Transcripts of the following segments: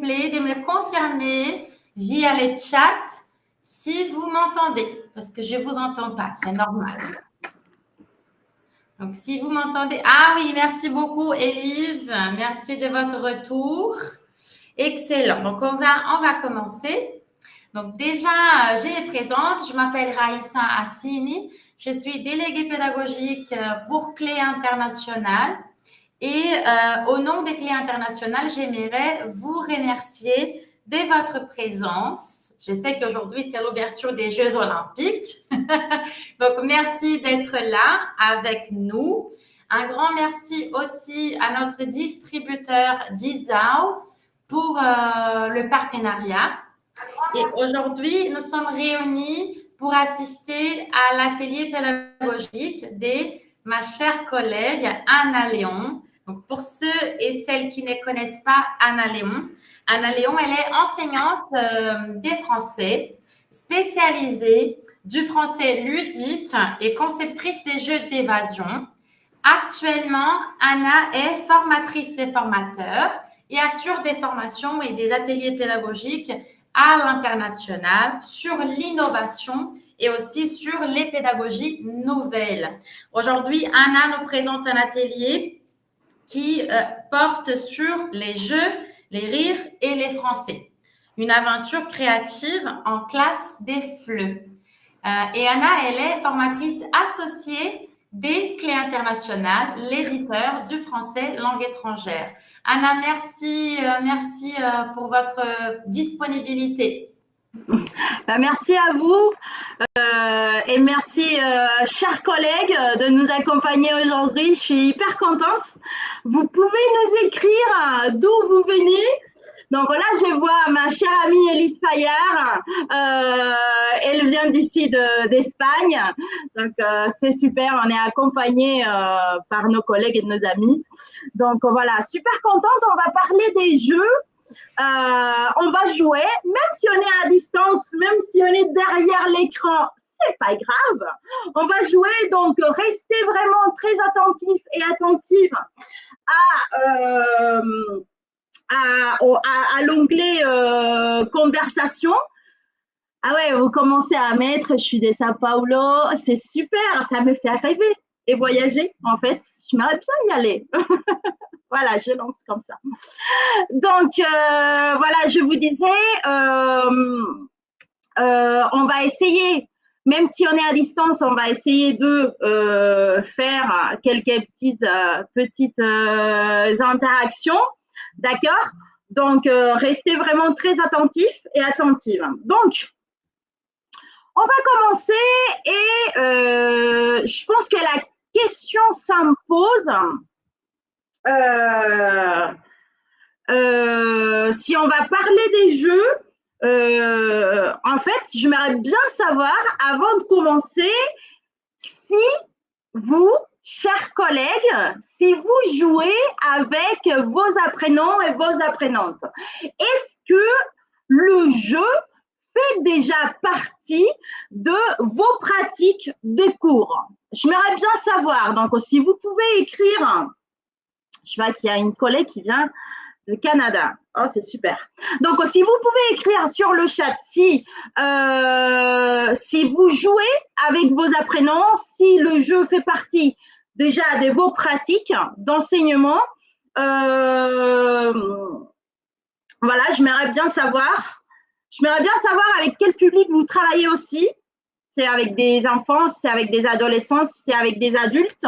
plaît de me confirmer via le chat si vous m'entendez, parce que je ne vous entends pas, c'est normal. Donc, si vous m'entendez… Ah oui, merci beaucoup, Élise. Merci de votre retour. Excellent. Donc, on va commencer. Donc, déjà, je me présente. Je m'appelle Raïssa Assimi. Je suis déléguée pédagogique pour Clé Internationale. Et au nom des Clés Internationales, j'aimerais vous remercier de votre présence. Je sais qu'aujourd'hui, c'est l'ouverture des Jeux Olympiques. Donc, merci d'être là avec nous. Un grand merci aussi à notre distributeur Dizao pour le partenariat. Et aujourd'hui, nous sommes réunis pour assister à l'atelier pédagogique de ma chère collègue Anna Léon. Donc, pour ceux et celles qui ne connaissent pas Anna Léon, elle est enseignante des Français, spécialisée du français ludique et conceptrice des jeux d'évasion. Actuellement, Anna est formatrice des formateurs et assure des formations et des ateliers pédagogiques à l'international sur l'innovation et aussi sur les pédagogies nouvelles. Aujourd'hui, Anna nous présente un atelier qui porte sur les jeux, les rires et les français. Une aventure créative en classe des FLE. Et Anna, elle est formatrice associée des Clés Internationales, l'éditeur du français langue étrangère. Anna, merci pour votre disponibilité. Merci à vous et merci, chers collègues, de nous accompagner aujourd'hui. Je suis hyper contente. Vous pouvez nous écrire d'où vous venez. Donc là, je vois ma chère amie Élise Paillard. Elle vient d'ici d'Espagne. Donc, c'est super. On est accompagnés par nos collègues et nos amis. Donc, voilà, super contente. On va parler des jeux. On va jouer, même si on est à distance, même si on est derrière l'écran, c'est pas grave. On va jouer, donc restez vraiment très attentifs et attentives à l'onglet conversation. Ah ouais, vous commencez à mettre, je suis de Sao Paulo, c'est super, ça me fait rêver et voyager. En fait, j'aimerais bien y aller. Voilà, je lance comme ça. Donc, voilà, je vous disais, on va essayer, même si on est à distance, on va essayer de faire quelques petites interactions, d'accord? Donc, restez vraiment très attentifs et attentives. Donc, on va commencer et je pense que la question s'impose. Si on va parler des jeux, en fait, j'aimerais bien savoir, avant de commencer, si vous, chers collègues, si vous jouez avec vos apprenants et vos apprenantes. Est-ce que le jeu fait déjà partie de vos pratiques de cours? J'aimerais bien savoir. Donc, si vous pouvez écrire, je vois qu'il y a une collègue qui vient de Canada. Oh, c'est super. Donc, si vous pouvez écrire sur le chat si vous jouez avec vos apprenants, si le jeu fait partie déjà de vos pratiques d'enseignement. Voilà, j'aimerais bien savoir. J'aimerais bien savoir avec quel public vous travaillez aussi. C'est avec des enfants, c'est avec des adolescents, c'est avec des adultes.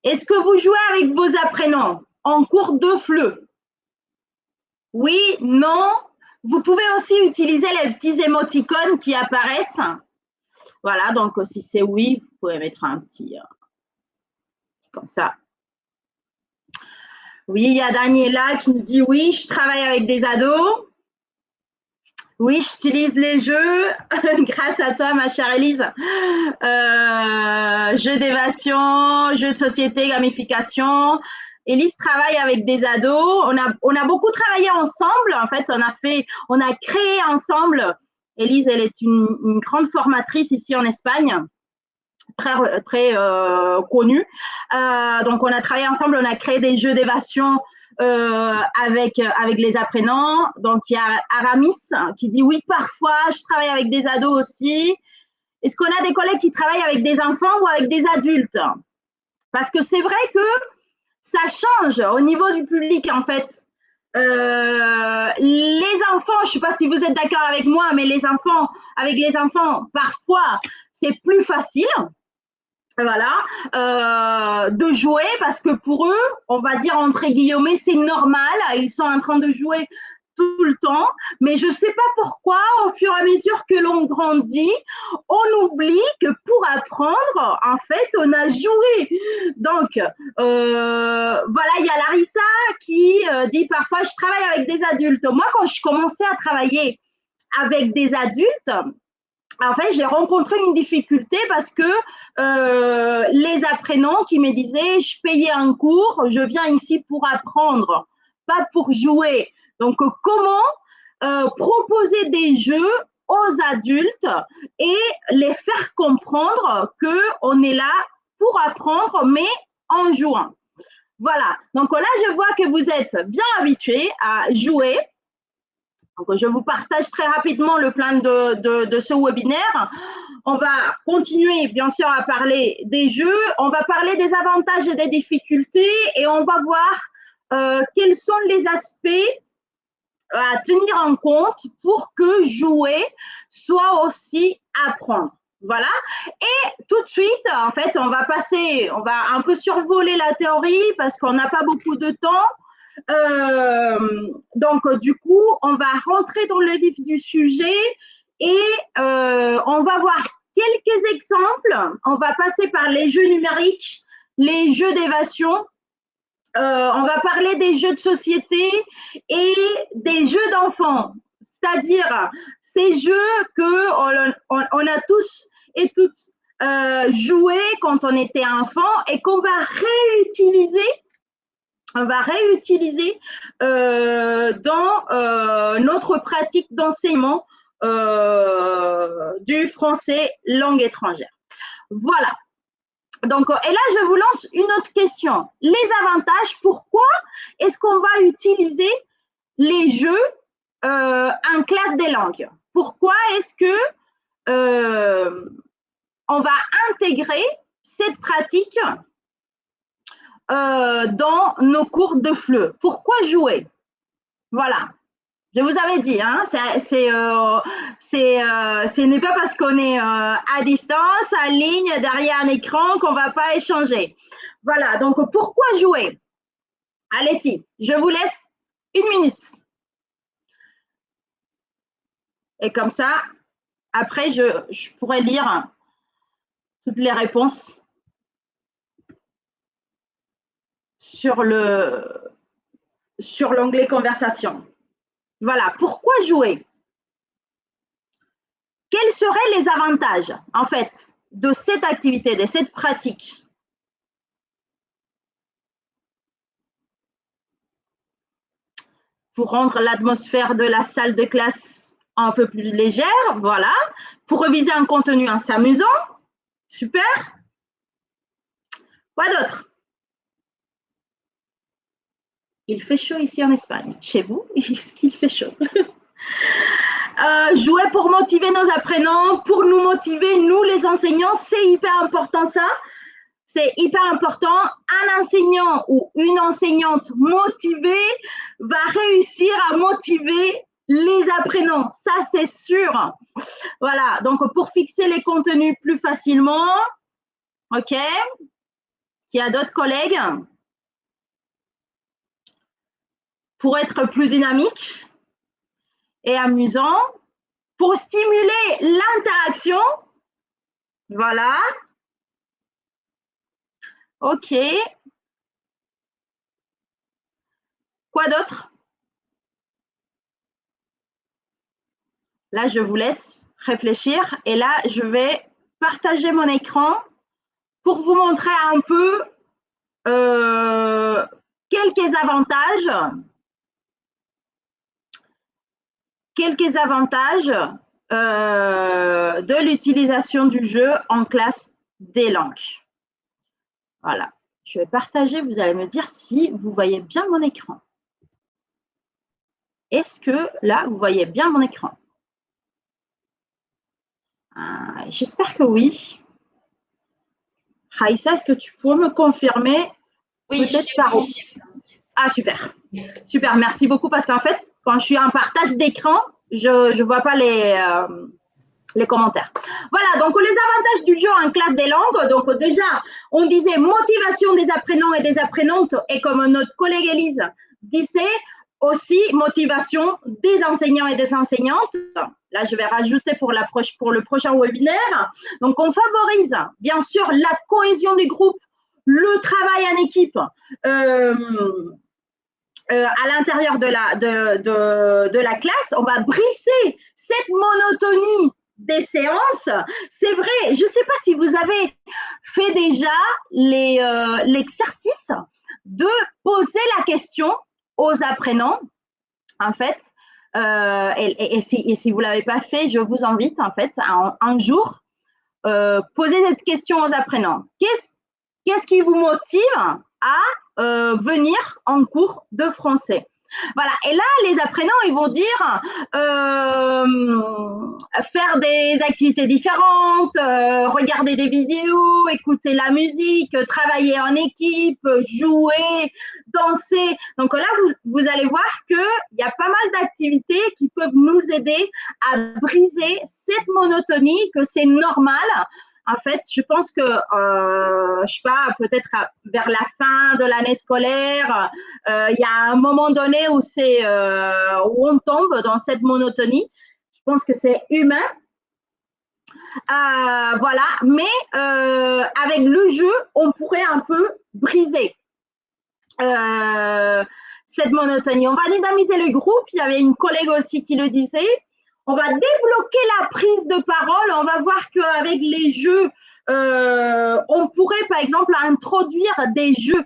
Est-ce que vous jouez avec vos apprenants en cours de FLE? Oui, non. Vous pouvez aussi utiliser les petits émoticônes qui apparaissent. Voilà, donc si c'est oui, vous pouvez mettre un petit comme ça. Oui, il y a Daniela qui nous dit oui, je travaille avec des ados. Oui, j'utilise les jeux grâce à toi, ma chère Élise. Jeux d'évasion, jeux de société, gamification. Élise travaille avec des ados. On a beaucoup travaillé ensemble. En fait, on a créé ensemble. Élise, elle est une grande formatrice ici en Espagne, très connue. Donc, on a travaillé ensemble. On a créé des jeux d'évasion avec les apprenants. Donc, il y a Aramis qui dit oui, parfois, je travaille avec des ados aussi. Est-ce qu'on a des collègues qui travaillent avec des enfants ou avec des adultes? Parce que c'est vrai que ça change au niveau du public, en fait. Les enfants, je ne sais pas si vous êtes d'accord avec moi, mais avec les enfants, parfois, c'est plus facile. Voilà, de jouer parce que pour eux, on va dire entre guillemets, c'est normal. Ils sont en train de jouer tout le temps, mais je ne sais pas pourquoi, au fur et à mesure que l'on grandit, on oublie que pour apprendre, en fait, on a joué. Donc, voilà, il y a Larissa qui dit parfois, je travaille avec des adultes. Moi, quand je commençais à travailler avec des adultes, en fait, j'ai rencontré une difficulté parce que les apprenants qui me disaient, je payais un cours, je viens ici pour apprendre, pas pour jouer. Donc, comment proposer des jeux aux adultes et les faire comprendre qu'on est là pour apprendre, mais en jouant. Voilà. Donc là, je vois que vous êtes bien habitués à jouer. Donc, je vous partage très rapidement le plan de ce webinaire. On va continuer, bien sûr, à parler des jeux. On va parler des avantages et des difficultés et on va voir quels sont les aspects à tenir en compte pour que jouer soit aussi apprendre. Voilà. Et tout de suite, en fait, on va un peu survoler la théorie parce qu'on n'a pas beaucoup de temps. Donc, du coup, on va rentrer dans le vif du sujet et on va voir quelques exemples. On va passer par les jeux numériques, les jeux d'évasion. On va parler des jeux de société et des jeux d'enfants, c'est-à-dire ces jeux qu'on a tous et toutes joué quand on était enfant et qu'on va réutiliser. On va réutiliser dans notre pratique d'enseignement du français langue étrangère. Voilà. Donc, et là, je vous lance une autre question. Les avantages, pourquoi est-ce qu'on va utiliser les jeux en classe des langues? Pourquoi est-ce que on va intégrer cette pratique dans nos cours de FLE? Pourquoi jouer? Voilà. Je vous avais dit, hein, ce n'est pas parce qu'on est à distance, en ligne, derrière un écran qu'on ne va pas échanger. Voilà, donc pourquoi jouer? Allez-y, je vous laisse 1 minute. Et comme ça, après, je pourrai lire toutes les réponses sur l'onglet conversation. Voilà, pourquoi jouer? Quels seraient les avantages, en fait, de cette activité, de cette pratique? Pour rendre l'atmosphère de la salle de classe un peu plus légère, voilà. Pour réviser un contenu en s'amusant, super. Quoi d'autre? Il fait chaud ici en Espagne. Chez vous, est-ce qu'il fait chaud? Jouer pour motiver nos apprenants, pour nous motiver, nous les enseignants, c'est hyper important ça. C'est hyper important. Un enseignant ou une enseignante motivée va réussir à motiver les apprenants. Ça, c'est sûr. Voilà. Donc, pour fixer les contenus plus facilement, OK. Il y a d'autres collègues. Pour être plus dynamique et amusant, pour stimuler l'interaction. Voilà. OK. Quoi d'autre? Là, je vous laisse réfléchir et là, je vais partager mon écran pour vous montrer un peu quelques avantages de l'utilisation du jeu en classe des langues. Voilà. Je vais partager, vous allez me dire si vous voyez bien mon écran. Est-ce que là, vous voyez bien mon écran? J'espère que oui. Raïssa, est-ce que tu pourrais me confirmer? Oui, Peut-être par... Ah, super. Super, merci beaucoup parce qu'en fait, quand je suis en partage d'écran, je ne vois pas les commentaires. Voilà, donc les avantages du jeu en classe des langues. Donc déjà, on disait motivation des apprenants et des apprenantes et comme notre collègue Élise disait, aussi motivation des enseignants et des enseignantes. Là, je vais rajouter pour le prochain webinaire. Donc, on favorise bien sûr la cohésion du groupe, le travail en équipe, à l'intérieur de la classe, on va briser cette monotonie des séances. C'est vrai, je ne sais pas si vous avez fait déjà l'exercice de poser la question aux apprenants, en fait. Et si vous ne l'avez pas fait, je vous invite, en fait, un jour, poser cette question aux apprenants. Qu'est-ce qui vous motive à venir en cours de français? Voilà. Et là, les apprenants, ils vont dire faire des activités différentes, regarder des vidéos, écouter la musique, travailler en équipe, jouer, danser. Donc là, vous allez voir qu'il y a pas mal d'activités qui peuvent nous aider à briser cette monotonie, que c'est normal. En fait, je pense que, je sais pas, peut-être vers la fin de l'année scolaire, il y a un moment donné où où on tombe dans cette monotonie. Je pense que c'est humain. Voilà, mais avec le jeu, on pourrait un peu briser cette monotonie. On va dynamiser le groupe. Il y avait une collègue aussi qui le disait. On va débloquer la prise de parole. On va voir qu'avec les jeux, on pourrait, par exemple, introduire des jeux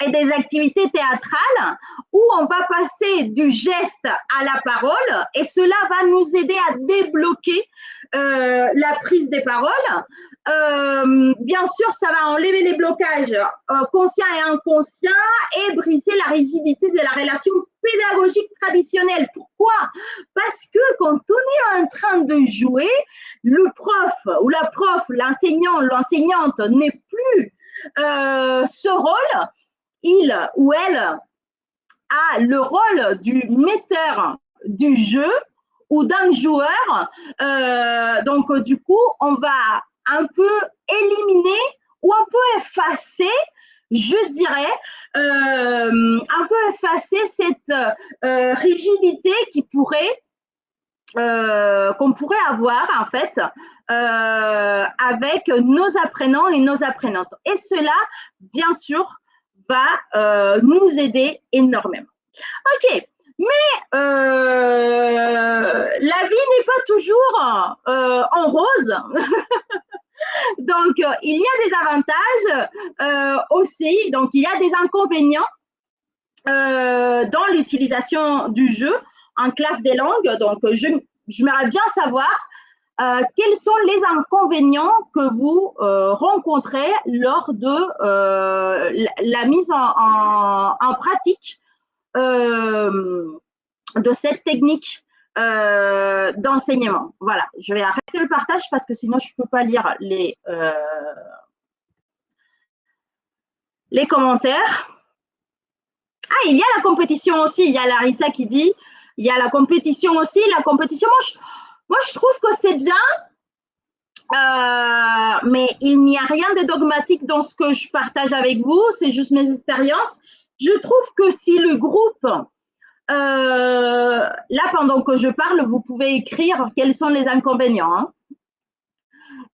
et des activités théâtrales où on va passer du geste à la parole et cela va nous aider à débloquer la prise des paroles. Bien sûr, ça va enlever les blocages conscients et inconscients et briser la rigidité de la relation pédagogique traditionnelle. Pourquoi? Parce que quand on est en train de jouer, le prof ou la prof, l'enseignant, l'enseignante n'est plus ce rôle. Il ou elle a le rôle du metteur du jeu ou d'un joueur. Donc, du coup, on va un peu éliminer ou un peu effacer, je dirais, un peu effacer cette rigidité qu'on pourrait avoir, en fait, avec nos apprenants et nos apprenantes. Et cela, bien sûr, va nous aider énormément. OK, mais la vie n'est pas toujours en rose. Donc, il y a des avantages aussi, donc il y a des inconvénients dans l'utilisation du jeu en classe des langues. Donc, j'aimerais bien savoir quels sont les inconvénients que vous rencontrez lors de la mise en pratique de cette technique d'enseignement. Voilà, je vais arrêter le partage parce que sinon je ne peux pas lire les commentaires. Ah, il y a la compétition aussi. Il y a Larissa qui dit, il y a la compétition aussi. La compétition, moi je trouve que c'est bien, mais il n'y a rien de dogmatique dans ce que je partage avec vous. C'est juste mes expériences. Je trouve que si le groupe, là, pendant que je parle, vous pouvez écrire quels sont les inconvénients. Hein.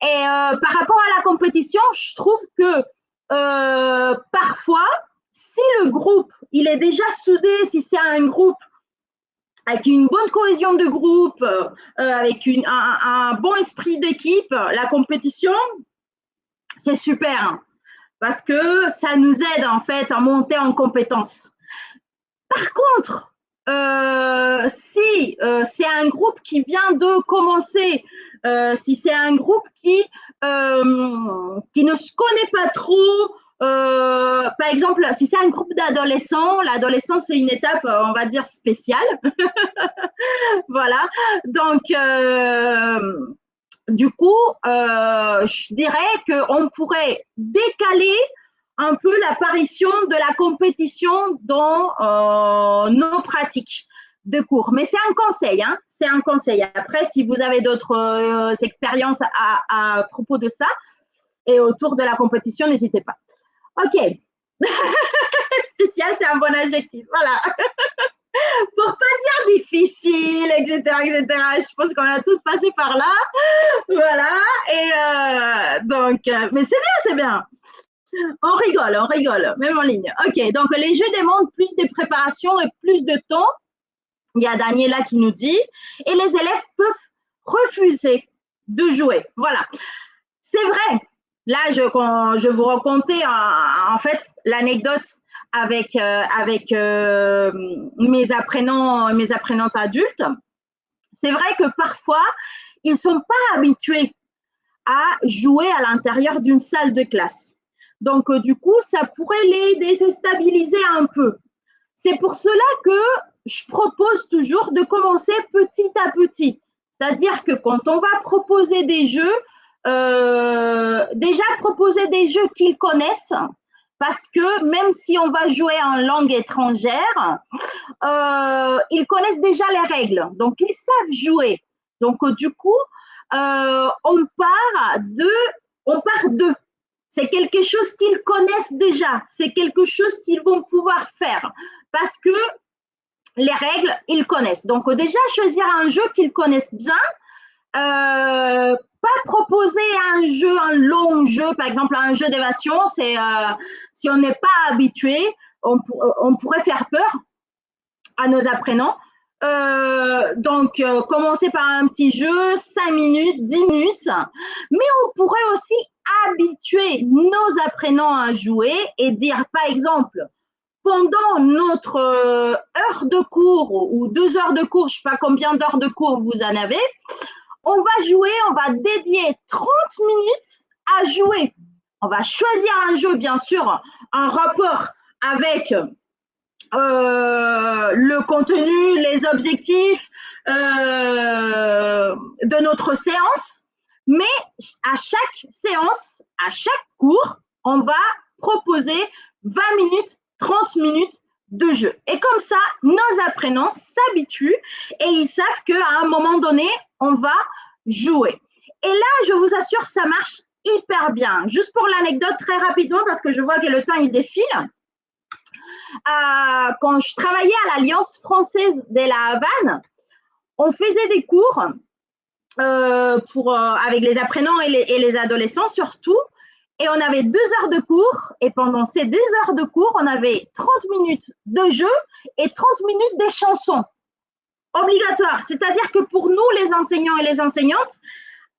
Et par rapport à la compétition, je trouve que parfois, si le groupe, il est déjà soudé, si c'est un groupe avec une bonne cohésion de groupe, avec un bon esprit d'équipe, la compétition, c'est super. Hein, parce que ça nous aide en fait à monter en compétences. Par contre, si c'est un groupe qui vient de commencer, si c'est un groupe qui ne se connaît pas trop, par exemple, si c'est un groupe d'adolescents, l'adolescence c'est une étape, on va dire, spéciale. Voilà. Donc, du coup, je dirais qu'on pourrait décaler un peu l'apparition de la compétition dans nos pratiques de cours. Mais c'est un conseil, hein, c'est un conseil. Après, si vous avez d'autres expériences à propos de ça et autour de la compétition, n'hésitez pas. OK. Spécial, c'est un bon adjectif. Voilà. Pour pas dire difficile, etc., etc. Je pense qu'on a tous passé par là. Voilà. Et donc, mais c'est bien, c'est bien. On rigole, même en ligne. OK, donc les jeux demandent plus de préparation et plus de temps. Il y a Daniela qui nous dit, et les élèves peuvent refuser de jouer. Voilà. C'est vrai. Là, je vous racontais en fait l'anecdote avec mes apprenantes adultes. C'est vrai que parfois, ils ne sont pas habitués à jouer à l'intérieur d'une salle de classe. Donc, du coup, ça pourrait les déstabiliser un peu. C'est pour cela que je propose toujours de commencer petit à petit. C'est-à-dire que quand on va proposer des jeux, déjà proposer des jeux qu'ils connaissent, parce que même si on va jouer en langue étrangère, ils connaissent déjà les règles, donc ils savent jouer. Donc du coup, on part d'eux. C'est quelque chose qu'ils connaissent déjà, c'est quelque chose qu'ils vont pouvoir faire parce que les règles, ils connaissent. Donc déjà, choisir un jeu qu'ils connaissent bien, pas proposer un long jeu, par exemple un jeu d'évasion, c'est si on n'est pas habitué, on pourrait faire peur à nos apprenants. Donc, commencer par un petit jeu, 5 minutes, 10 minutes, mais on pourrait aussi habituer nos apprenants à jouer et dire, par exemple, pendant notre heure de cours ou 2 heures de cours, je ne sais pas combien d'heures de cours vous en avez, on va jouer, on va dédier 30 minutes à jouer. On va choisir un jeu, bien sûr, en rapport avec le contenu, les objectifs de notre séance, mais à chaque séance, à chaque cours, on va proposer 20 minutes, 30 minutes de jeu. Et comme ça, nos apprenants s'habituent et ils savent qu'à un moment donné, on va jouer. Et là, je vous assure, ça marche hyper bien. Juste pour l'anecdote, très rapidement, parce que je vois que le temps, il défile. Quand je travaillais à l'Alliance française de la Havane, on faisait des cours avec les apprenants et les adolescents surtout. Et on avait 2 heures de cours. Et pendant ces 2 heures de cours, on avait 30 minutes de jeu et 30 minutes des chansons obligatoires. C'est-à-dire que pour nous, les enseignants et les enseignantes,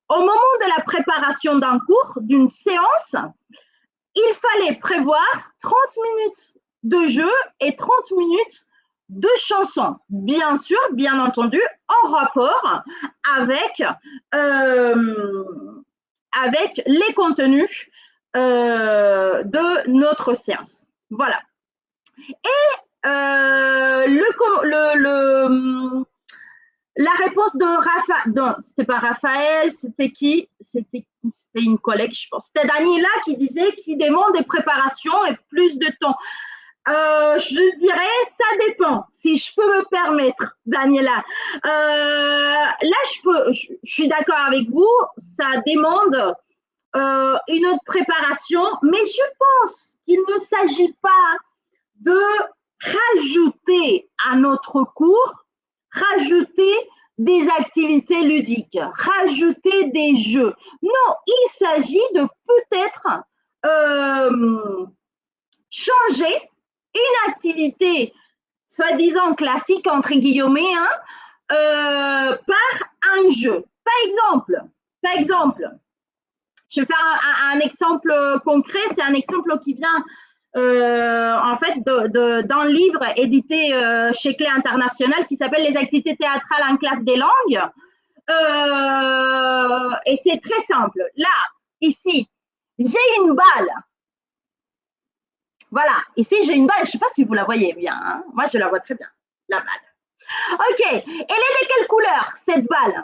au moment de la préparation d'un cours, d'une séance, il fallait prévoir 30 minutes de jeu et 30 minutes de chansons. Bien sûr, bien entendu, en rapport avec les contenus de notre séance. Voilà. Et la réponse de Raphaël, non, c'était pas Raphaël, c'était qui? C'était une collègue, je pense. C'était Daniela qui disait qu'il demande des préparations et plus de temps. Je dirais, ça dépend, si je peux me permettre, Daniela. Là, je suis d'accord avec vous, ça demande une autre préparation, mais je pense qu'il ne s'agit pas de rajouter à notre cours, rajouter des activités ludiques, rajouter des jeux. Non, il s'agit de peut-être changer une activité soi-disant classique, entre guillemets, par un jeu. Par exemple, je vais faire un exemple concret, c'est un exemple qui vient en fait, d'un livre édité chez Clé International qui s'appelle Les activités théâtrales en classe des langues. Et c'est très simple. Là, ici, j'ai une balle. Voilà, ici, j'ai une balle. Je ne sais pas si vous la voyez bien. Hein. Moi, je la vois très bien, la balle. OK. Elle est de quelle couleur, cette balle?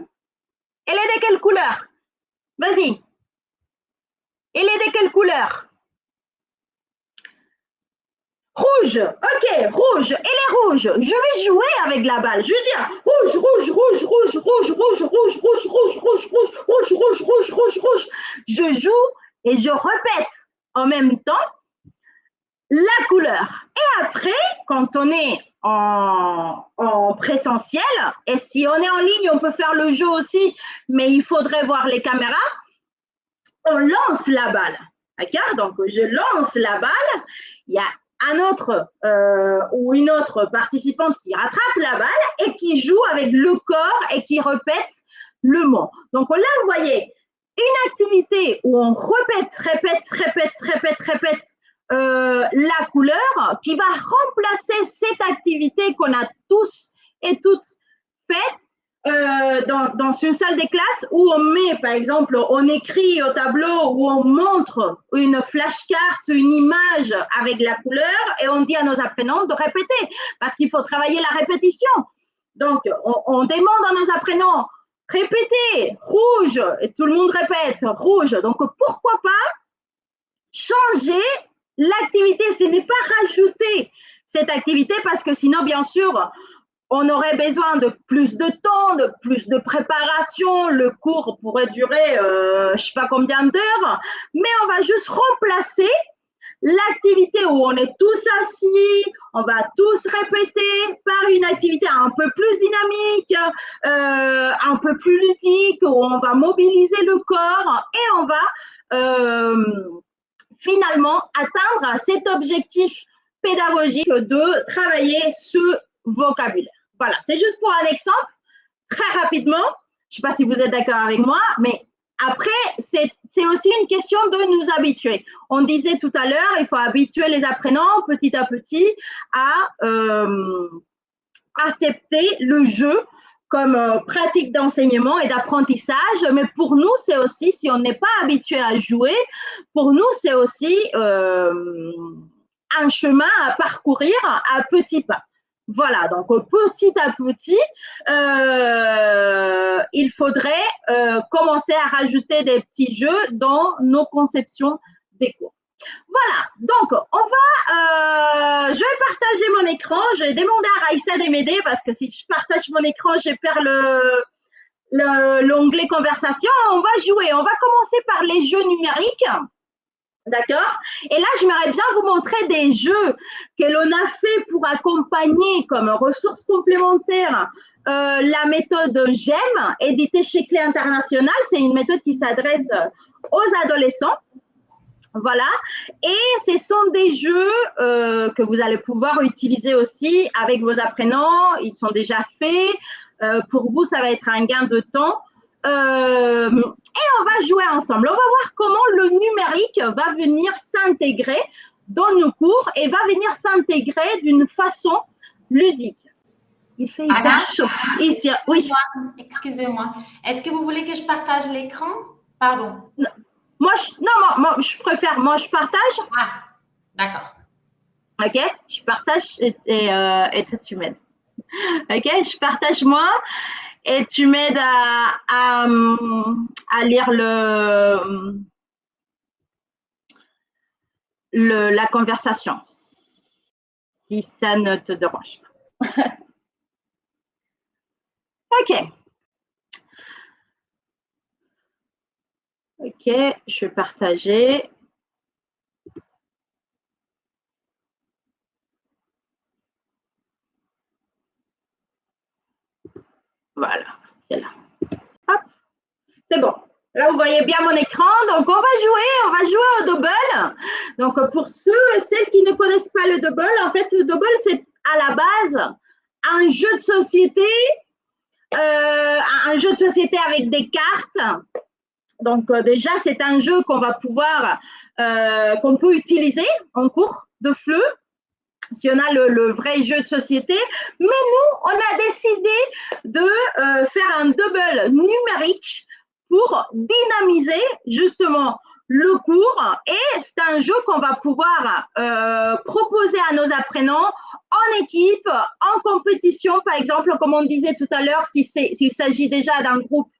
Elle est de quelle couleur? Vas-y. Elle est de quelle couleur? Rouge. OK, rouge. Elle est rouge. Je vais jouer avec la balle. Je vais dire rouge, rouge, rouge, rouge, rouge, rouge, rouge, rouge, rouge, rouge, rouge, rouge, rouge, rouge, rouge, rouge. Je joue et je répète en même temps la couleur. Et après, quand on est en présentiel, et si on est en ligne, on peut faire le jeu aussi, mais il faudrait voir les caméras, on lance la balle. D'accord? Donc, je lance la balle, il y a un autre ou une autre participante qui rattrape la balle et qui joue avec le corps et qui répète le mot. Donc, là, vous voyez, une activité où on répète la couleur qui va remplacer cette activité qu'on a tous et toutes faites dans une salle de classe où on met, par exemple, on écrit au tableau, où on montre une flashcard, une image avec la couleur et on dit à nos apprenants de répéter parce qu'il faut travailler la répétition. Donc, on demande à nos apprenants répétez, rouge, et tout le monde répète, rouge. Donc, pourquoi pas changer l'activité, ce n'est pas rajouter cette activité parce que sinon, bien sûr, on aurait besoin de plus de temps, de plus de préparation. Le cours pourrait durer, je ne sais pas combien d'heures, mais on va juste remplacer l'activité où on est tous assis, on va tous répéter par une activité un peu plus dynamique, un peu plus ludique, où on va mobiliser le corps et on va finalement atteindre cet objectif pédagogique de travailler ce vocabulaire. Voilà, c'est juste pour un exemple, très rapidement. Je ne sais pas si vous êtes d'accord avec moi, mais après, c'est aussi une question de nous habituer. On disait tout à l'heure, il faut habituer les apprenants petit à petit à accepter le jeu comme pratique d'enseignement et d'apprentissage. Mais pour nous, c'est aussi, si on n'est pas habitué à jouer, pour nous, c'est aussi un chemin à parcourir à petits pas. Voilà, donc petit à petit, il faudrait commencer à rajouter des petits jeux dans nos conceptions des cours. Voilà, donc je vais partager mon écran. Je vais demander à Raïssa de m'aider parce que si je partage mon écran, je perds l'onglet conversation. On va jouer, on va commencer par les jeux numériques. D'accord? Et là, j'aimerais bien vous montrer des jeux que l'on a fait pour accompagner comme ressources complémentaires la méthode GEM, éditée chez Clé International. C'est une méthode qui s'adresse aux adolescents. Voilà. Et ce sont des jeux que vous allez pouvoir utiliser aussi avec vos apprenants. Ils sont déjà faits. Pour vous, ça va être un gain de temps. Et on va jouer ensemble. On va voir comment le numérique va venir s'intégrer dans nos cours et va venir s'intégrer d'une façon ludique. Il fait hyper chaud. Ici, oui. Excusez-moi. Est-ce que vous voulez que je partage l'écran? Pardon. Non. Moi, je préfère, moi, je partage. Ah, d'accord. OK, je partage et tu m'aides. OK, je partage moi. Et tu m'aides à lire la conversation, si ça ne te dérange pas. OK. OK, je vais partager. Voilà, c'est là. Hop, c'est bon. Là, vous voyez bien mon écran. Donc, on va jouer au double. Donc, pour ceux et celles qui ne connaissent pas le double, en fait, le double, c'est à la base un jeu de société, avec des cartes. Donc, déjà, c'est un jeu qu'on va pouvoir, qu'on peut utiliser en cours. de fleu, si on a le vrai jeu de société. Mais nous, on a décidé de faire un double numérique pour dynamiser justement le cours. Et c'est un jeu qu'on va pouvoir proposer à nos apprenants en équipe, en compétition, par exemple, comme on disait tout à l'heure, s'il s'agit déjà d'un groupe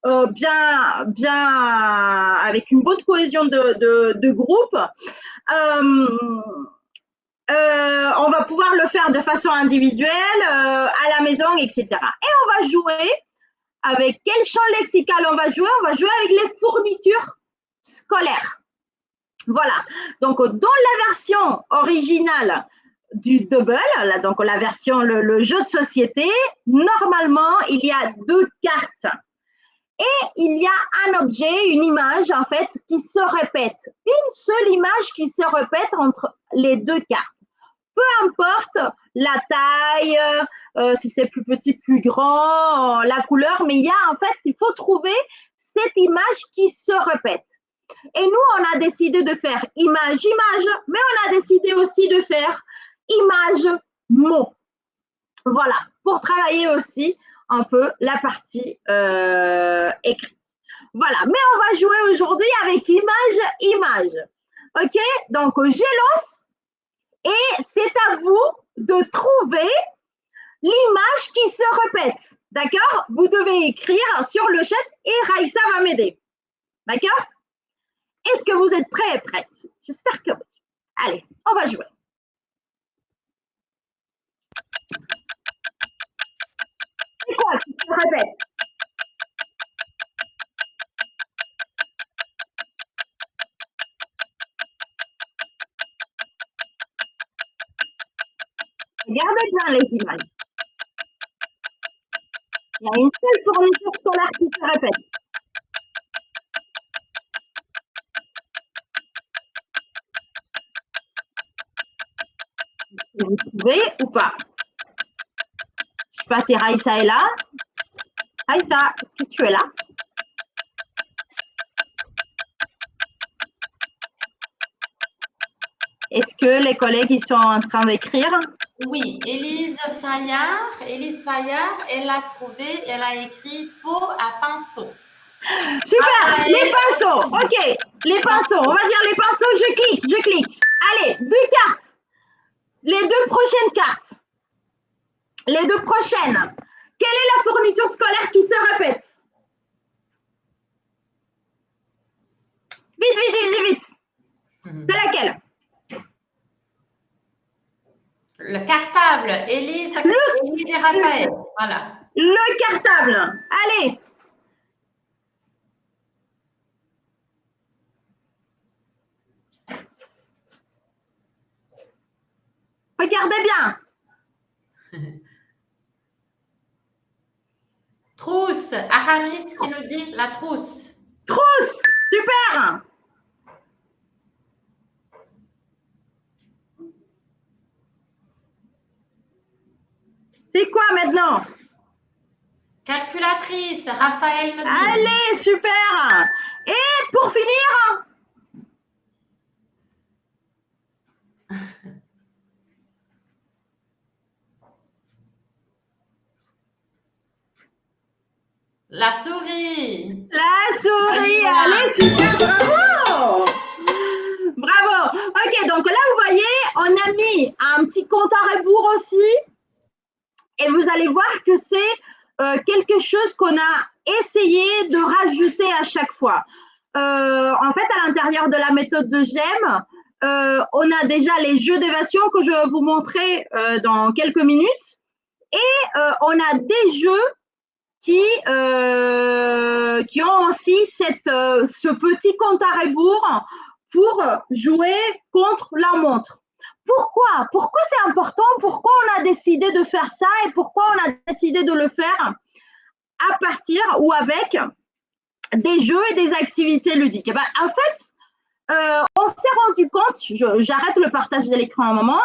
bien avec une bonne cohésion de groupe. On va pouvoir le faire de façon individuelle, à la maison, etc. Et on va jouer avec quel champ lexical on va jouer? On va jouer avec les fournitures scolaires. Voilà. Donc, dans la version originale du double, donc la version, le jeu de société, normalement, il y a 2 cartes. Et il y a un objet, une image, en fait, qui se répète. Une seule image qui se répète entre les 2 cartes. Peu importe la taille, si c'est plus petit, plus grand, la couleur, mais il faut trouver cette image qui se répète. Et nous, on a décidé de faire image, mais on a décidé aussi de faire image, mot. Voilà, pour travailler aussi un peu la partie écrite. Voilà, mais on va jouer aujourd'hui avec image. OK? Donc, je lance. Et c'est à vous de trouver l'image qui se répète. D'accord? Vous devez écrire sur le chat et Raïssa va m'aider. D'accord? Est-ce que vous êtes prêts et prêtes? J'espère que oui. Allez, on va jouer. C'est quoi qui se répète? Regardez bien les images. Il y a une seule fourniture scolaire qui se répète. Vous trouvez ou pas? Je ne sais pas si Raïssa est là. Raïssa, est-ce que tu es là? Est-ce que les collègues ils sont en train d'écrire? Oui, Élise Fayard, elle a trouvé, elle a écrit pot à pinceau. Super, les pinceaux, ok, les pinceaux, on va dire les pinceaux, je clique. Allez, 2 cartes, les 2 prochaines cartes, les 2 prochaines. Quelle est la fourniture scolaire qui se répète? Vite. C'est laquelle? Le cartable, Élise et Raphaël, voilà. Le cartable, allez. Regardez bien. Trousse, Aramis qui nous dit la trousse. Trousse, super. C'est quoi maintenant? Calculatrice, Raphaël nous dit. Allez, super. Et pour finir, la souris. La souris, allez, super, bravo. Bravo. Ok, donc là, vous voyez, on a mis un petit compte à rebours aussi. Et vous allez voir que c'est quelque chose qu'on a essayé de rajouter à chaque fois. En fait, à l'intérieur de la méthode de GEM, on a déjà les jeux d'évasion que je vais vous montrer dans quelques minutes. Et on a des jeux qui ont aussi ce petit compte à rebours pour jouer contre la montre. Pourquoi c'est important? Pourquoi on a décidé de faire ça et pourquoi on a décidé de le faire à partir ou avec des jeux et des activités ludiques? Et ben, en fait, on s'est rendu compte, j'arrête le partage de l'écran un moment.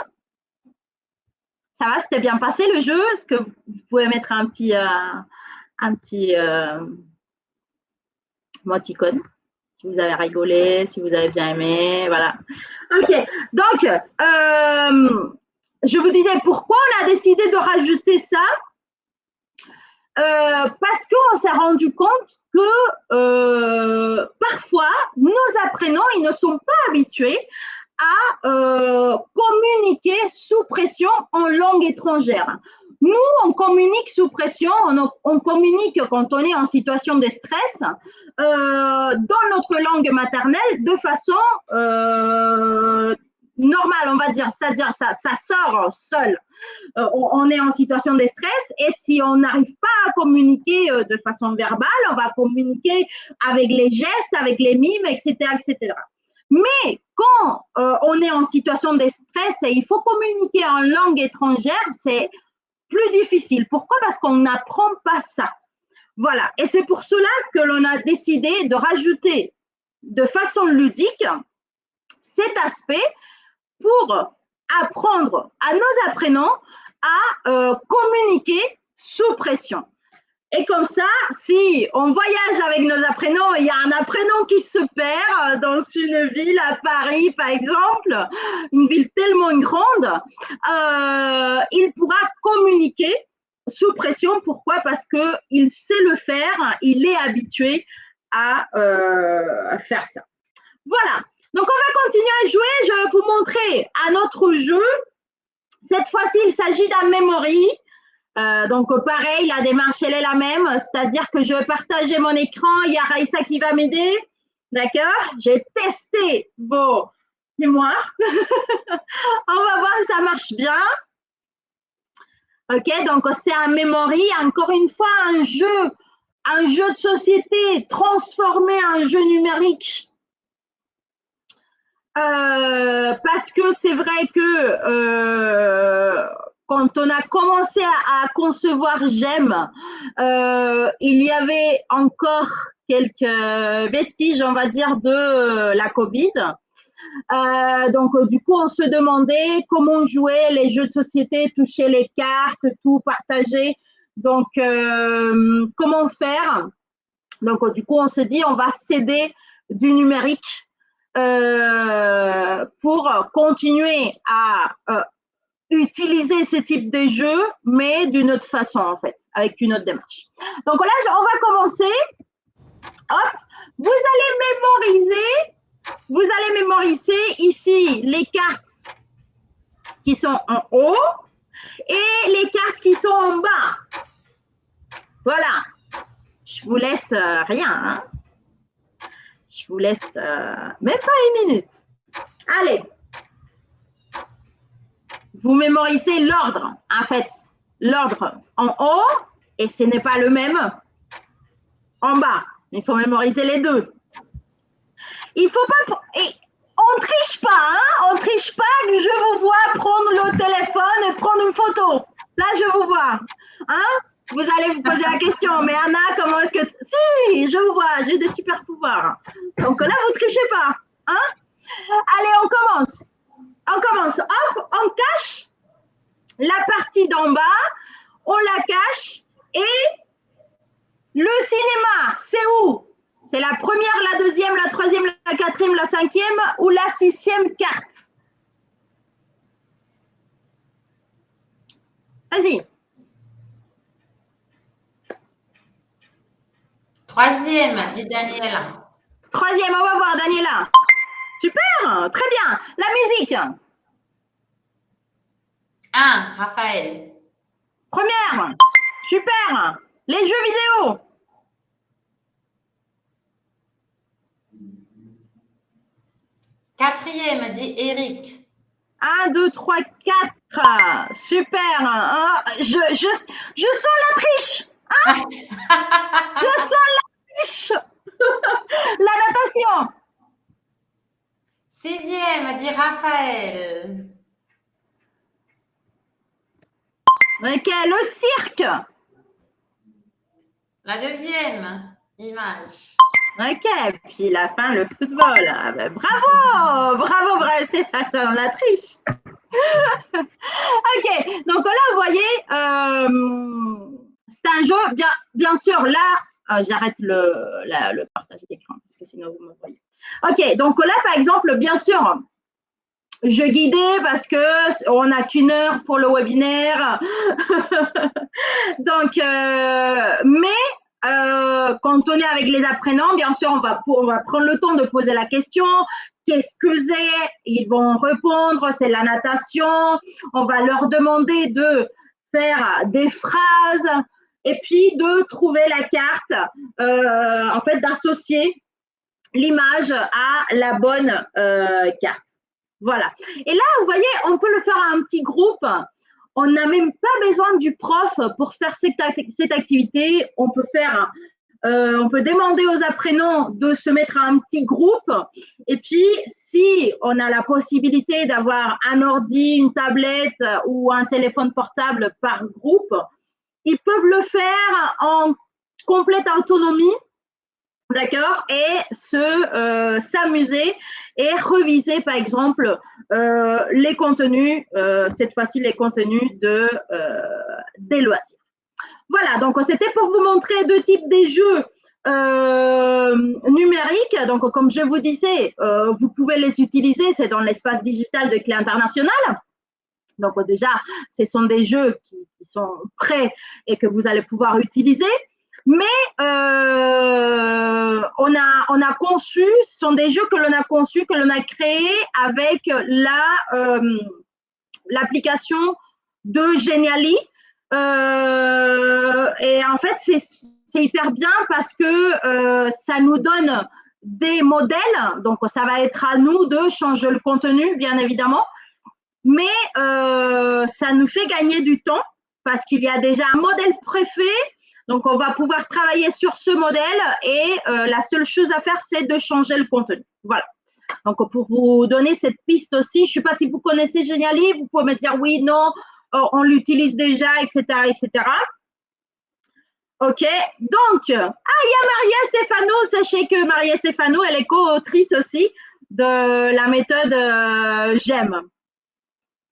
Ça va, c'était bien passé le jeu? Est-ce que vous pouvez mettre un petit émoticône? Si vous avez rigolé, si vous avez bien aimé, voilà. Ok, donc, je vous disais pourquoi on a décidé de rajouter ça. Parce qu'on s'est rendu compte que parfois, nos apprenants, ils ne sont pas habitués à communiquer sous pression en langue étrangère. Nous, on communique sous pression, on communique quand on est en situation de stress dans notre langue maternelle de façon normale, on va dire, c'est-à-dire ça sort seul. On est en situation de stress et si on n'arrive pas à communiquer de façon verbale, on va communiquer avec les gestes, avec les mimes, etc., etc. Mais quand on est en situation de stress et il faut communiquer en langue étrangère, c'est plus difficile. Pourquoi? Parce qu'on n'apprend pas ça. Voilà. Et c'est pour cela que l'on a décidé de rajouter de façon ludique cet aspect pour apprendre à nos apprenants à communiquer sous pression. Et comme ça, si on voyage avec nos apprenants, il y a un apprenant qui se perd dans une ville à Paris, par exemple, une ville tellement grande, il pourra communiquer sous pression. Pourquoi? Parce qu'il sait le faire, il est habitué à faire ça. Voilà. Donc, on va continuer à jouer. Je vais vous montrer un autre jeu. Cette fois-ci, il s'agit d'un memory. Donc, pareil, la démarche, elle est la même. C'est-à-dire que je vais partager mon écran. Il y a Raïssa qui va m'aider. D'accord? J'ai testé vos mémoires. On va voir si ça marche bien. OK? Donc, c'est un memory. Encore une fois, un jeu de société transformé en jeu numérique. Parce que c'est vrai que quand on a commencé à concevoir GEM, il y avait encore quelques vestiges, on va dire, de la Covid. Donc, du coup, on se demandait comment jouer les jeux de société, toucher les cartes, tout partager. Donc, comment faire? Donc, du coup, on se dit, on va céder du numérique pour continuer à utiliser ce type de jeu, mais d'une autre façon, en fait, avec une autre démarche. Donc là, on va commencer. Hop, vous allez mémoriser ici les cartes qui sont en haut et les cartes qui sont en bas. Voilà. Je vous laisse rien, hein. Je vous laisse même pas une minute. Allez. Vous mémorisez l'ordre, en fait. L'ordre en haut, et ce n'est pas le même en bas. Il faut mémoriser les deux. Il faut pas... Et on ne triche pas, hein. On ne triche pas que je vous vois prendre le téléphone et prendre une photo. Là, je vous vois. Hein? Vous allez vous poser la question, mais Anna, comment est-ce que... Si, je vous vois, j'ai des super pouvoirs. Donc là, vous ne trichez pas. Hein? Allez, on commence. On commence. Hop, on cache la partie d'en bas, on la cache et le cinéma, c'est où? C'est la première, la deuxième, la troisième, la quatrième, la cinquième ou la sixième carte? Vas-y. Troisième, dit Daniela. Troisième, on va voir Daniela. Super, très bien. La musique. 1, Raphaël. Première, super. Les jeux vidéo. 4e, dit Eric. 1, 2, 3, 4. Super. Je sens la triche. Hein? Je sens la triche. La natation. 6e, dit Raphaël. Ok, le cirque. La deuxième image. Ok, puis la fin, le football. Ah ben, bravo, bravo, bravo, c'est ça, on la triche. Ok, donc là, vous voyez, c'est un jeu, bien sûr, là, j'arrête le partage d'écran parce que sinon vous me voyez. Ok, donc là, par exemple, bien sûr, je guidais parce que on n'a qu'une heure pour le webinaire. Donc, quand on est avec les apprenants, bien sûr, on va prendre le temps de poser la question. Qu'est-ce que c'est? Ils vont répondre, c'est la natation. On va leur demander de faire des phrases et puis de trouver la carte, en fait, d'associer l'image à la bonne carte. Voilà. Et là, vous voyez, on peut le faire à un petit groupe. On n'a même pas besoin du prof pour faire cette activité. On peut demander aux apprenants de se mettre à un petit groupe. Et puis, si on a la possibilité d'avoir un ordi, une tablette ou un téléphone portable par groupe, ils peuvent le faire en complète autonomie. D'accord, et s'amuser et reviser, par exemple, les contenus, cette fois-ci les contenus des loisirs. Voilà, donc c'était pour vous montrer deux types des jeux numériques. Donc, comme je vous disais, vous pouvez les utiliser, c'est dans l'espace digital de Clé Internationale. Donc, déjà, ce sont des jeux qui sont prêts et que vous allez pouvoir utiliser. Mais on a conçu, ce sont des jeux que l'on a conçus, que l'on a créés avec l'application de Geniali. Et en fait, c'est hyper bien parce que ça nous donne des modèles. Donc, ça va être à nous de changer le contenu, bien évidemment. Mais ça nous fait gagner du temps parce qu'il y a déjà un modèle préfet. Donc, on va pouvoir travailler sur ce modèle et la seule chose à faire, c'est de changer le contenu. Voilà. Donc, pour vous donner cette piste aussi, je ne sais pas si vous connaissez Geniali, vous pouvez me dire oui, non, on l'utilise déjà, etc., etc. OK. Donc, il y a Maria Stéphano. Sachez que Maria Stéphano, elle est co-autrice aussi de la méthode GEM.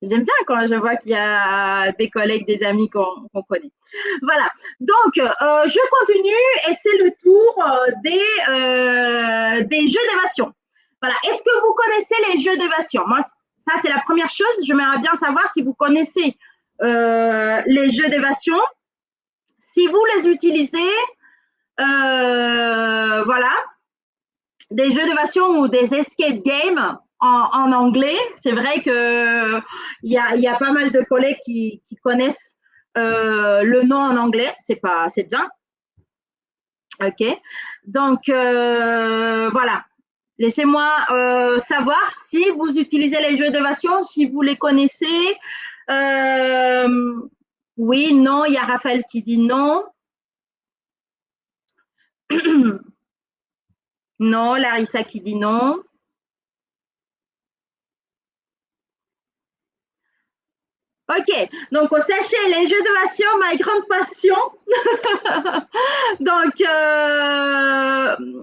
J'aime bien quand je vois qu'il y a des collègues, des amis qu'on connaît. Voilà. Donc, je continue et c'est le tour des jeux d'évasion. Voilà. Est-ce que vous connaissez les jeux d'évasion? Moi, ça, c'est la première chose. J'aimerais bien savoir si vous connaissez les jeux d'évasion. Si vous les utilisez, voilà, des jeux d'évasion ou des escape games en anglais. C'est vrai que il y a pas mal de collègues qui connaissent le nom en anglais. C'est bien. OK. Donc, voilà. Laissez-moi savoir si vous utilisez les jeux d'évasion, si vous les connaissez. Oui, non, il y a Raphaël qui dit non. Non, Larissa qui dit non. OK, donc sachez, les jeux d'évasion, ma grande passion. Donc,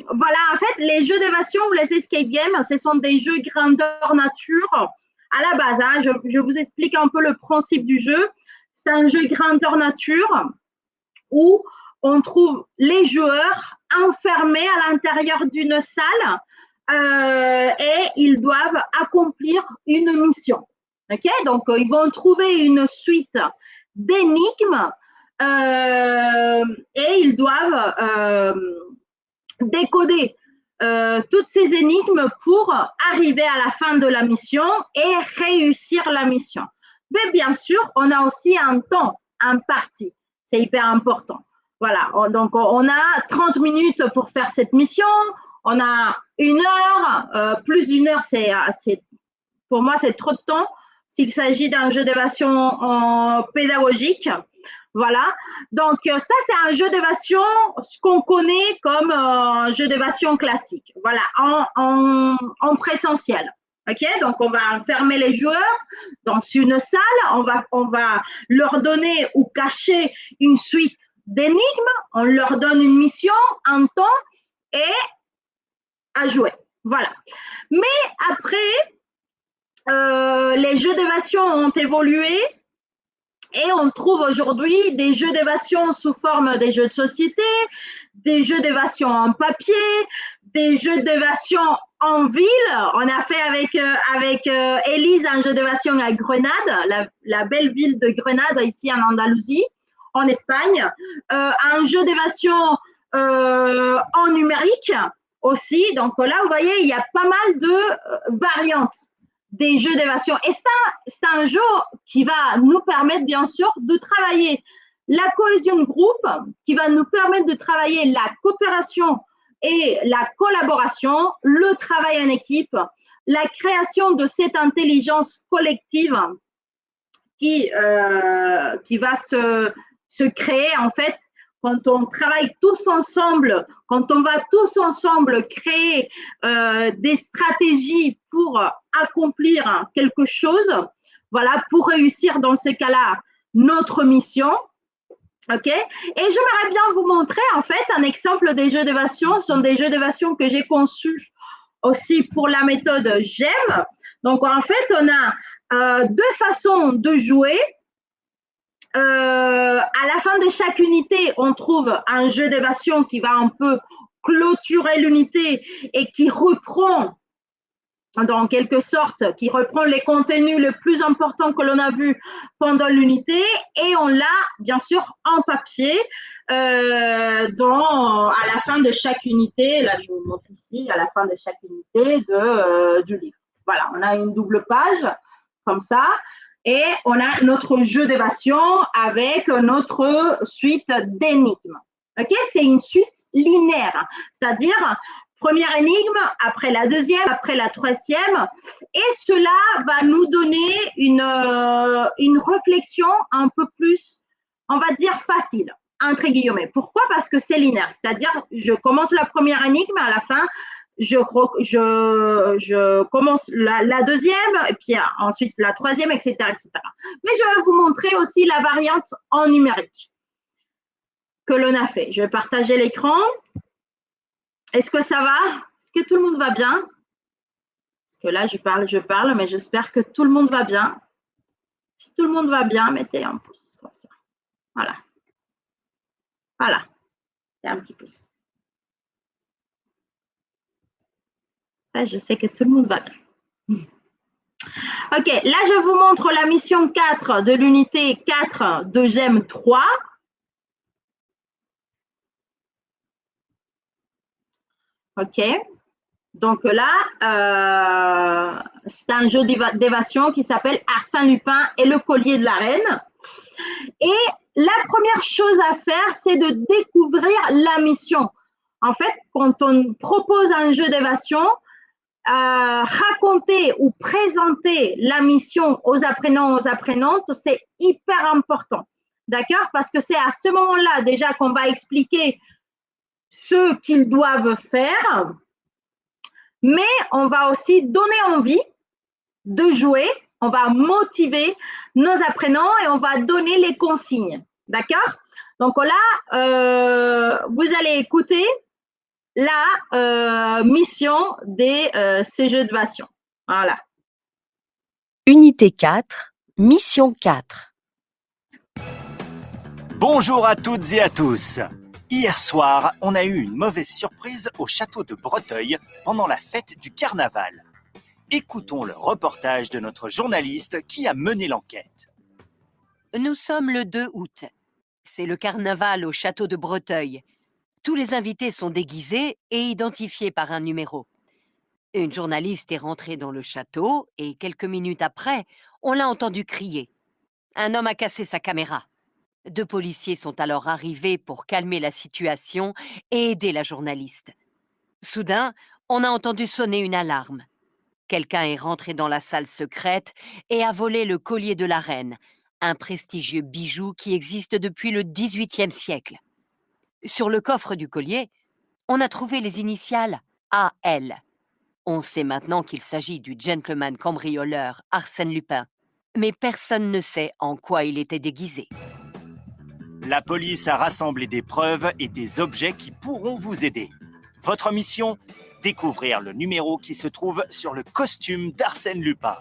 voilà, en fait, les jeux d'évasion ou les escape games, ce sont des jeux grandeur nature à la base. Hein, je vous explique un peu le principe du jeu. C'est un jeu grandeur nature où on trouve les joueurs enfermés à l'intérieur d'une salle et ils doivent accomplir une mission. Okay, donc, ils vont trouver une suite d'énigmes et ils doivent décoder toutes ces énigmes pour arriver à la fin de la mission et réussir la mission. Mais bien sûr, on a aussi un temps imparti. C'est hyper important. Voilà, donc on a 30 minutes pour faire cette mission. On a 1 heure, plus d'1 heure, pour moi, c'est trop de temps s'il s'agit d'un jeu d'évasion pédagogique. Voilà. Donc, ça, c'est un jeu d'évasion, ce qu'on connaît comme un jeu d'évasion classique. Voilà, en présentiel. OK? Donc, on va enfermer les joueurs dans une salle. On va leur donner ou cacher une suite d'énigmes. On leur donne une mission, un temps et à jouer. Voilà. Mais après, les jeux d'évasion ont évolué Et on trouve aujourd'hui des jeux d'évasion sous forme des jeux de société, des jeux d'évasion en papier, des jeux d'évasion en ville. On a fait avec Élise un jeu d'évasion à Grenade, la belle ville de Grenade ici en Andalousie, en Espagne. Un jeu d'évasion en numérique aussi. Donc là, vous voyez, il y a pas mal de variantes des jeux d'évasion. Et ça, c'est un jeu qui va nous permettre, bien sûr, de travailler la cohésion de groupe, qui va nous permettre de travailler la coopération et la collaboration, le travail en équipe, la création de cette intelligence collective qui va se créer, en fait, quand on travaille tous ensemble, quand on va tous ensemble créer des stratégies pour accomplir quelque chose, voilà, pour réussir dans ce cas-là notre mission. OK? Et j'aimerais bien vous montrer en fait un exemple des jeux d'évasion. Ce sont des jeux d'évasion que j'ai conçus aussi pour la méthode GEM. Donc en fait, on a deux façons de jouer. À la fin de chaque unité, on trouve un jeu d'évasion qui va un peu clôturer l'unité et qui reprend, dans quelque sorte, qui reprend les contenus les plus importants que l'on a vus pendant l'unité, et on l'a bien sûr en papier à la fin de chaque unité. Là, je vous montre ici, à la fin de chaque unité du livre. Voilà, on a une double page comme ça. Et on a notre jeu d'évasion avec notre suite d'énigmes. Ok, c'est une suite linéaire, c'est-à-dire première énigme, après la deuxième, après la troisième, et cela va nous donner une réflexion un peu plus, on va dire, facile, entre guillemets. Pourquoi? Parce que c'est linéaire, c'est-à-dire je commence la première énigme, à la fin, je commence la deuxième, et puis ensuite la troisième, etc., etc. Mais je vais vous montrer aussi la variante en numérique que l'on a fait. Je vais partager l'écran. Est-ce que ça va? Est-ce que tout le monde va bien? Parce que là, je parle, mais j'espère que tout le monde va bien. Si tout le monde va bien, mettez un pouce comme ça. Voilà. Voilà. C'est un petit pouce. Ça, je sais que tout le monde va bien. Ok, là, je vous montre la mission 4 de l'unité 4 de GEM 3. Ok, donc là, c'est un jeu d'évasion qui s'appelle Arsène Lupin et le collier de la reine. Et la première chose à faire, c'est de découvrir la mission. En fait, quand on propose un jeu d'évasion, raconter ou présenter la mission aux apprenants, aux apprenantes, c'est hyper important. D'accord? Parce que c'est à ce moment-là déjà qu'on va expliquer ce qu'ils doivent faire, mais on va aussi donner envie de jouer, on va motiver nos apprenants et on va donner les consignes. D'accord? Donc là, vous allez écouter la mission de ces jeux d'évasion. Voilà. Unité 4, mission 4. Bonjour à toutes et à tous. Hier soir, on a eu une mauvaise surprise au château de Breteuil pendant la fête du carnaval. Écoutons le reportage de notre journaliste qui a mené l'enquête. Nous sommes le 2 août. C'est le carnaval au château de Breteuil. Tous les invités sont déguisés et identifiés par un numéro. Une journaliste est rentrée dans le château et quelques minutes après, on l'a entendu crier. Un homme a cassé sa caméra. 2 policiers sont alors arrivés pour calmer la situation et aider la journaliste. Soudain, on a entendu sonner une alarme. Quelqu'un est rentré dans la salle secrète et a volé le collier de la reine, un prestigieux bijou qui existe depuis le XVIIIe siècle. Sur le coffre du collier, on a trouvé les initiales AL. On sait maintenant qu'il s'agit du gentleman cambrioleur Arsène Lupin, mais personne ne sait en quoi il était déguisé. La police a rassemblé des preuves et des objets qui pourront vous aider. Votre mission ? Découvrir le numéro qui se trouve sur le costume d'Arsène Lupin.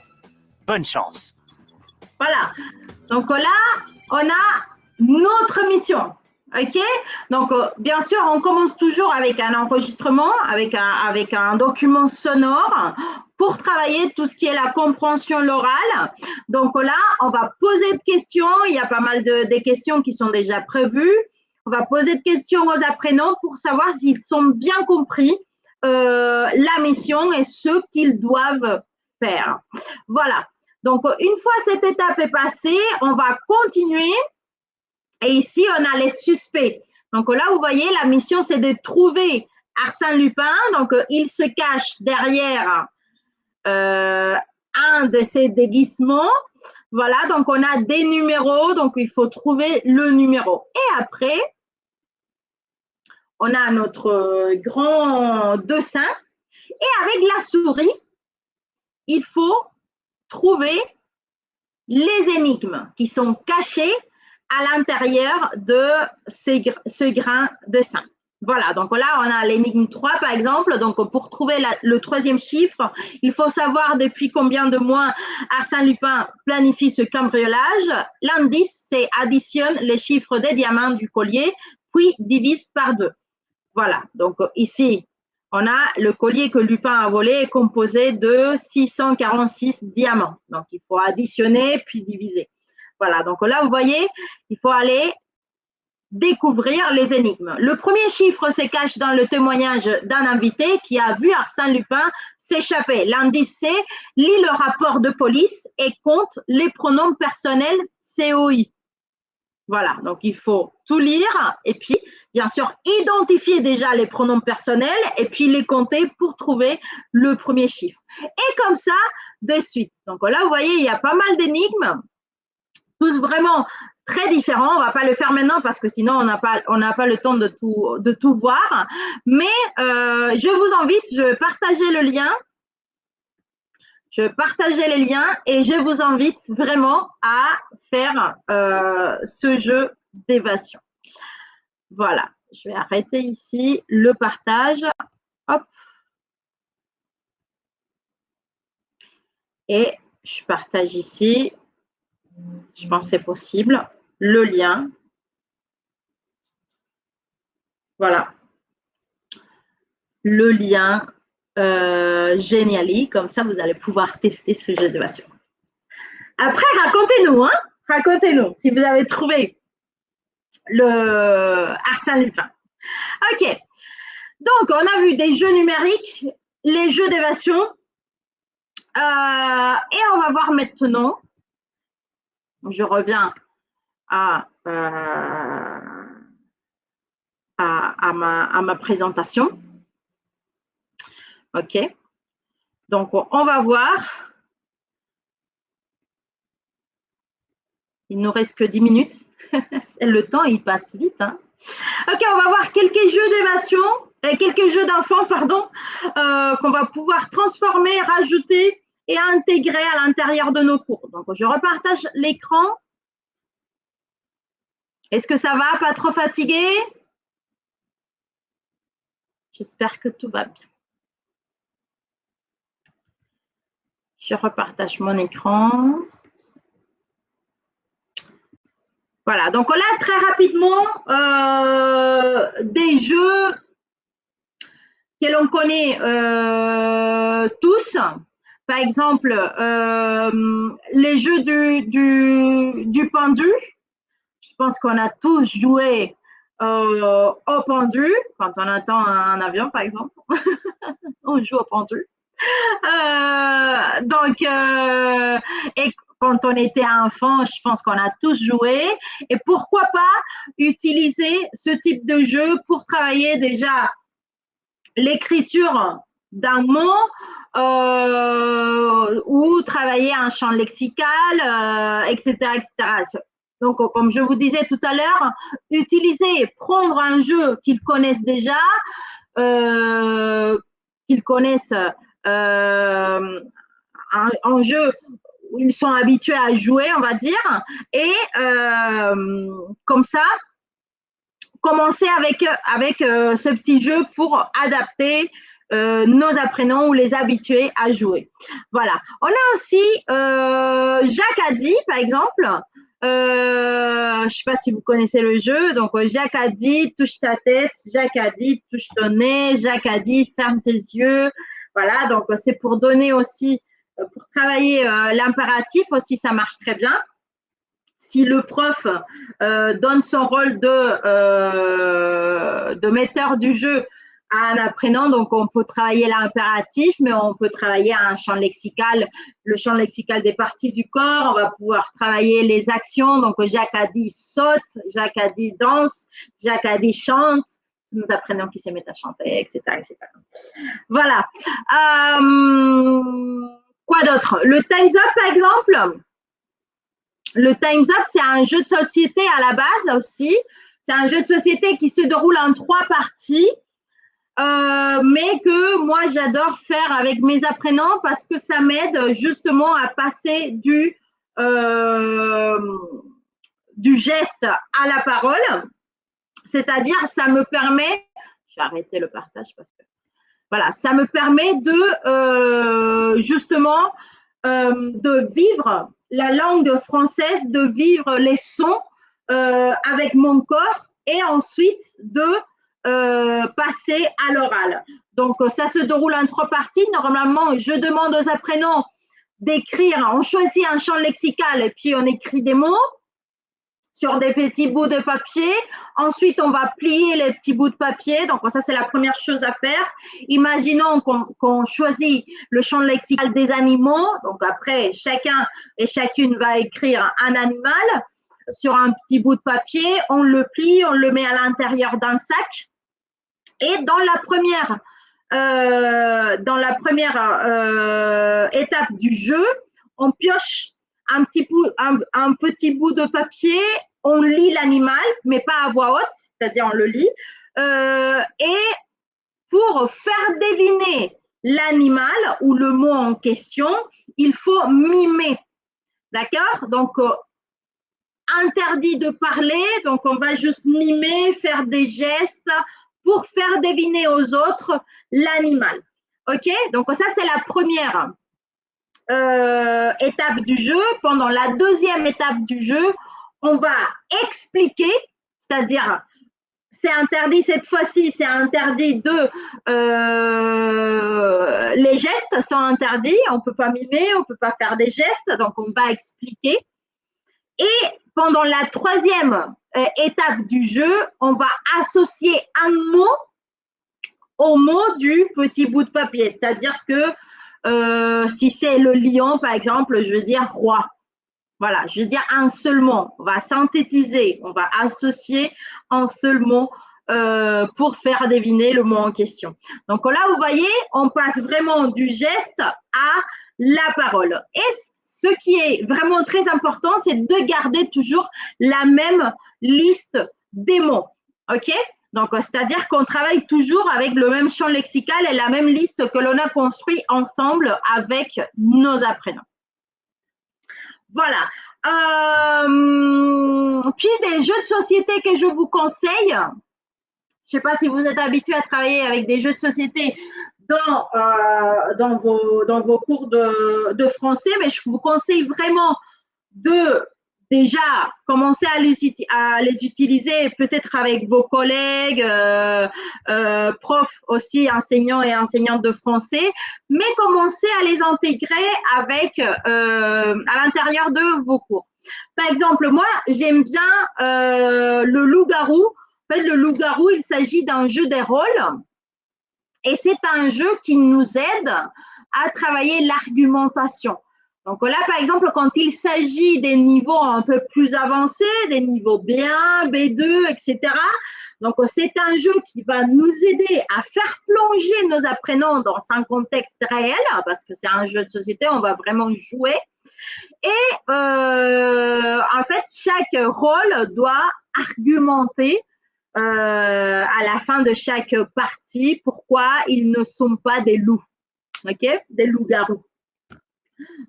Bonne chance! Voilà. Donc là, on a notre mission. OK? Donc, bien sûr, on commence toujours avec un enregistrement, avec un document sonore pour travailler tout ce qui est la compréhension l'oral. Donc là, on va poser des questions. Il y a pas mal de questions qui sont déjà prévues. On va poser des questions aux apprenants pour savoir s'ils sont bien compris la mission et ce qu'ils doivent faire. Voilà. Donc, une fois cette étape est passée, on va continuer. Et ici, on a les suspects. Donc là, vous voyez, la mission, c'est de trouver Arsène Lupin. Donc, il se cache derrière un de ses déguisements. Voilà, donc on a des numéros. Donc, il faut trouver le numéro. Et après, on a notre grand dessin. Et avec la souris, il faut trouver les énigmes qui sont cachées à l'intérieur de ce grain de sein. Voilà, donc là, on a l'énigme 3, par exemple. Donc, pour trouver le troisième chiffre, il faut savoir depuis combien de mois Arsène Lupin planifie ce cambriolage. L'indice, c'est additionne les chiffres des diamants du collier, puis divise par 2. Voilà, donc ici, on a le collier que Lupin a volé est composé de 646 diamants. Donc, il faut additionner puis diviser. Voilà, donc là, vous voyez, il faut aller découvrir les énigmes. Le premier chiffre se cache dans le témoignage d'un invité qui a vu Arsène Lupin s'échapper. L'indice, c'est lis le rapport de police et compte les pronoms personnels COI. Voilà, donc il faut tout lire et puis, bien sûr, identifier déjà les pronoms personnels et puis les compter pour trouver le premier chiffre. Et comme ça, de suite. Donc là, vous voyez, il y a pas mal d'énigmes, tous vraiment très différents. On ne va pas le faire maintenant parce que sinon, on n'a pas le temps de tout voir. Mais je vous invite, je vais partager le lien. Je vais partager les liens et je vous invite vraiment à faire ce jeu d'évasion. Voilà, je vais arrêter ici le partage. Hop. Et je partage ici, je pense que c'est possible, le lien. Voilà. Le lien Geniali, comme ça vous allez pouvoir tester ce jeu d'évasion. Après, racontez-nous, hein, racontez-nous si vous avez trouvé le Arsène Lupin. Ok, donc on a vu des jeux numériques, les jeux d'évasion, et on va voir maintenant, je reviens à ma présentation. Ok, donc on va voir. Il nous reste que 10 minutes. Le temps, il passe vite. Hein. Ok, on va voir quelques jeux d'évasion, quelques jeux d'enfants, pardon, qu'on va pouvoir transformer, rajouter et intégrer à l'intérieur de nos cours. Donc, je repartage l'écran. Est-ce que ça va? Pas trop fatigué? J'espère que tout va bien. Je repartage mon écran. Voilà, donc là, très rapidement, des jeux que l'on connaît tous. Par exemple, les jeux du pendu. Je pense qu'on a tous joué au pendu, quand on attend un avion, par exemple. On joue au pendu. Et quand on était enfant, je pense qu'on a tous joué. Et pourquoi pas utiliser ce type de jeu pour travailler déjà l'écriture d'un mot ou travailler un champ lexical, etc., etc. Donc, comme je vous disais tout à l'heure, prendre un jeu qu'ils connaissent déjà, qu'ils connaissent un jeu où ils sont habitués à jouer, on va dire, et comme ça, commencer avec ce petit jeu pour adapter nos apprenants ou les habituer à jouer. Voilà. On a aussi Jacques a dit, par exemple, je ne sais pas si vous connaissez le jeu. Donc, Jacques a dit, touche ta tête. Jacques a dit, touche ton nez. Jacques a dit, ferme tes yeux. Voilà, donc c'est pour donner aussi, pour travailler l'impératif aussi, ça marche très bien. Si le prof donne son rôle de metteur du jeu à un apprenant, donc on peut travailler l'impératif, mais on peut travailler un champ lexical, le champ lexical des parties du corps. On va pouvoir travailler les actions. Donc Jacques a dit saute, Jacques a dit danse, Jacques a dit chante. Nous apprenons qui se mettent à chanter, etc., etc. Voilà. Quoi d'autre? Le Time's Up, par exemple. Le Time's Up, c'est un jeu de société à la base aussi. C'est un jeu de société qui se déroule en 3 parties, mais que moi, j'adore faire avec mes apprenants parce que ça m'aide justement à passer du geste à la parole. C'est-à-dire, ça me permet, je vais arrêter le partage parce que, voilà, ça me permet de justement de vivre la langue française, de vivre les sons avec mon corps et ensuite de passer à l'oral. Donc, ça se déroule en 3 parties. Normalement, je demande aux apprenants d'écrire, on choisit un champ lexical et puis on écrit des mots sur des petits bouts de papier. Ensuite, on va plier les petits bouts de papier. Donc, ça, c'est la première chose à faire. Imaginons qu'on choisit le champ lexical des animaux. Donc, après, chacun et chacune va écrire un animal sur un petit bout de papier. On le plie, on le met à l'intérieur d'un sac. Et dans la première étape du jeu, on pioche un petit bout de papier, on lit l'animal, mais pas à voix haute, c'est-à-dire on le lit. Et pour faire deviner l'animal ou le mot en question, il faut mimer. D'accord? Donc, interdit de parler, donc on va juste mimer, faire des gestes pour faire deviner aux autres l'animal. OK? Donc, ça, c'est la première étape du jeu. Pendant la deuxième étape du jeu, on va expliquer, c'est-à-dire c'est interdit cette fois-ci, c'est interdit de les gestes sont interdits, on ne peut pas mimer, on ne peut pas faire des gestes, donc on va expliquer. Et pendant la troisième étape du jeu, on va associer un mot au mot du petit bout de papier, c'est-à-dire que si c'est le lion, par exemple, je veux dire roi. Voilà, je veux dire un seul mot. On va synthétiser, on va associer un seul mot pour faire deviner le mot en question. Donc là, vous voyez, on passe vraiment du geste à la parole. Et ce qui est vraiment très important, c'est de garder toujours la même liste des mots. OK? Donc, c'est-à-dire qu'on travaille toujours avec le même champ lexical et la même liste que l'on a construit ensemble avec nos apprenants. Voilà. Puis, des jeux de société que je vous conseille. Je ne sais pas si vous êtes habitués à travailler avec des jeux de société dans vos cours de français, mais je vous conseille vraiment de déjà commencer à les utiliser peut-être avec vos collègues, profs aussi, enseignants et enseignantes de français, mais commencer à les intégrer avec à l'intérieur de vos cours. Par exemple, moi, j'aime bien le loup-garou. En fait, le loup-garou, il s'agit d'un jeu des rôles et c'est un jeu qui nous aide à travailler l'argumentation. Donc là, par exemple, quand il s'agit des niveaux un peu plus avancés, des niveaux B1, B2, etc., donc c'est un jeu qui va nous aider à faire plonger nos apprenants dans un contexte réel, parce que c'est un jeu de société, on va vraiment jouer. Et en fait, chaque rôle doit argumenter à la fin de chaque partie pourquoi ils ne sont pas des loups, ok, des loups-garous.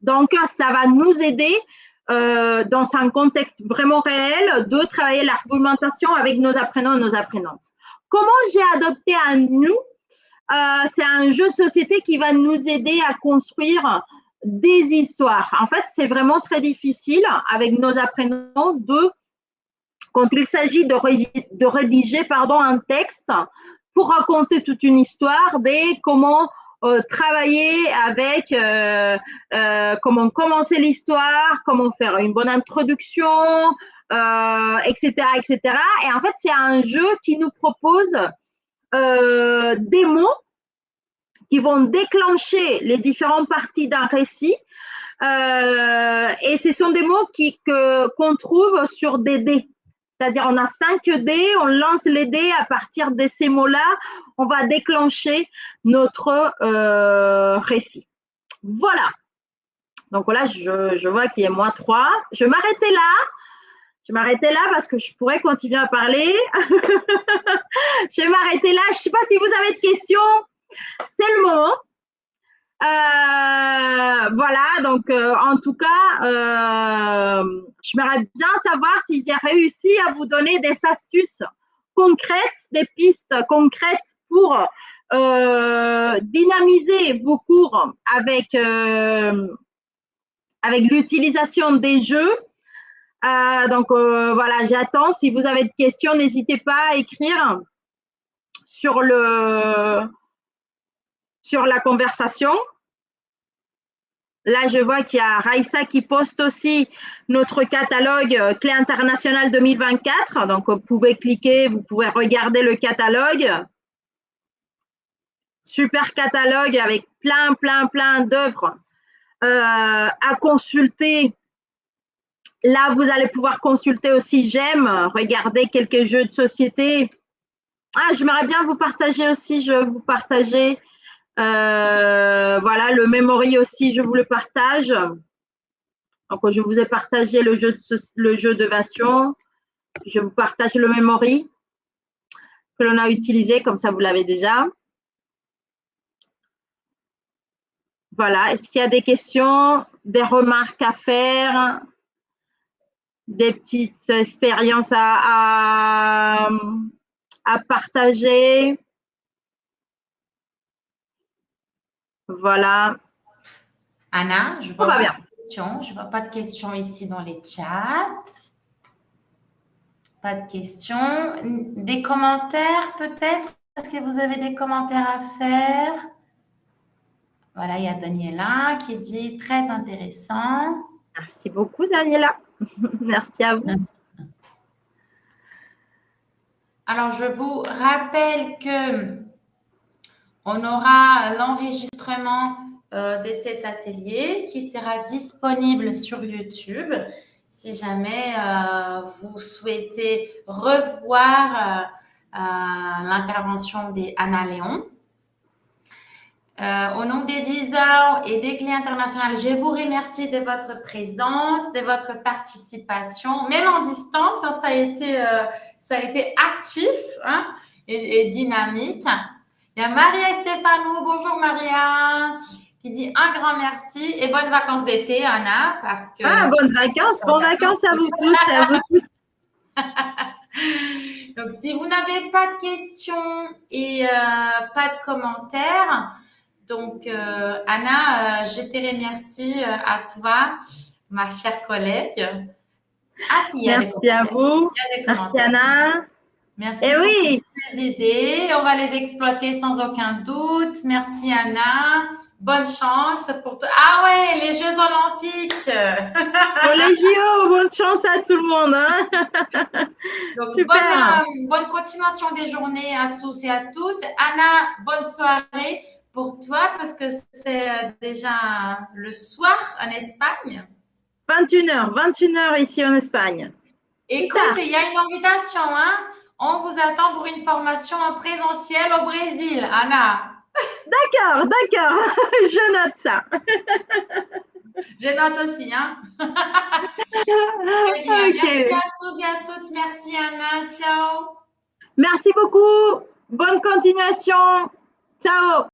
Donc, ça va nous aider dans un contexte vraiment réel de travailler l'argumentation avec nos apprenants et nos apprenantes. Comment j'ai adopté un nous? C'est un jeu de société qui va nous aider à construire des histoires. En fait, c'est vraiment très difficile avec nos apprenants quand il s'agit de rédiger un texte pour raconter toute une histoire, comment travailler avec, comment commencer l'histoire, comment faire une bonne introduction, etc., etc. Et en fait, c'est un jeu qui nous propose des mots qui vont déclencher les différentes parties d'un récit. Et ce sont des mots qu'on trouve sur des dés. C'est-à-dire, on a 5 dés, on lance les dés, à partir de ces mots-là, on va déclencher notre récit. Voilà. Donc là, je vois qu'il y a moins 3. Je vais m'arrêter là. Je vais m'arrêter là parce que je pourrais continuer à parler. Je vais m'arrêter là. Je ne sais pas si vous avez des questions. C'est le moment. Voilà, donc en tout cas, j'aimerais bien savoir si j'ai réussi à vous donner des astuces concrètes, des pistes concrètes pour dynamiser vos cours avec l'utilisation des jeux. Donc voilà, j'attends. Si vous avez des questions, n'hésitez pas à écrire sur la conversation. Là, je vois qu'il y a Raïssa qui poste aussi notre catalogue Clé internationale 2024. Donc, vous pouvez cliquer, vous pouvez regarder le catalogue. Super catalogue avec plein d'œuvres à consulter. Là, vous allez pouvoir consulter aussi J'aime, regarder quelques jeux de société. Ah, j'aimerais bien vous partager aussi, je vais vous partager. Voilà, le memory aussi, je vous le partage. Donc, je vous ai partagé le jeu de Vation. Je vous partage le memory que l'on a utilisé, comme ça vous l'avez déjà. Voilà, est-ce qu'il y a des questions, des remarques à faire, des petites expériences à partager? Voilà. Anna, je vois pas de questions. Je vois pas de questions ici dans les chats. Pas de questions. Des commentaires peut-être? Est-ce que vous avez des commentaires à faire? Voilà, il y a Daniela qui dit très intéressant. Merci beaucoup, Daniela. Merci à vous. Alors, je vous rappelle que on aura l'enregistrement de cet atelier qui sera disponible sur YouTube. Si jamais vous souhaitez revoir l'intervention d'Anna Léon. Au nom des 10 ans et des Clés internationales, je vous remercie de votre présence, de votre participation. Même en distance, hein, ça a été actif hein, et dynamique. Il y a Maria Stéphanou. Bonjour Maria, qui dit un grand merci et bonnes vacances d'été, Anna. Parce que bonnes vacances à vous tous et à vous toutes. Donc, si vous n'avez pas de questions et pas de commentaires, donc Anna, je te remercie à toi, ma chère collègue. Ah si, il y a des commentaires. Merci à vous. Il y a des commentaires. Merci Anna. Merci pour ces idées. On va les exploiter sans aucun doute. Merci Anna. Bonne chance pour toi. Ah ouais, les Jeux Olympiques. Pour les JO, bonne chance à tout le monde. Hein. Donc, super. Bonne continuation des journées à tous et à toutes. Anna, bonne soirée pour toi parce que c'est déjà le soir en Espagne. 21h ici en Espagne. Écoute, il y a une invitation. Hein? On vous attend pour une formation en présentiel au Brésil, Anna. D'accord. Je note ça. Je note aussi. Hein? Okay. Merci à tous et à toutes. Merci, Anna. Ciao. Merci beaucoup. Bonne continuation. Ciao.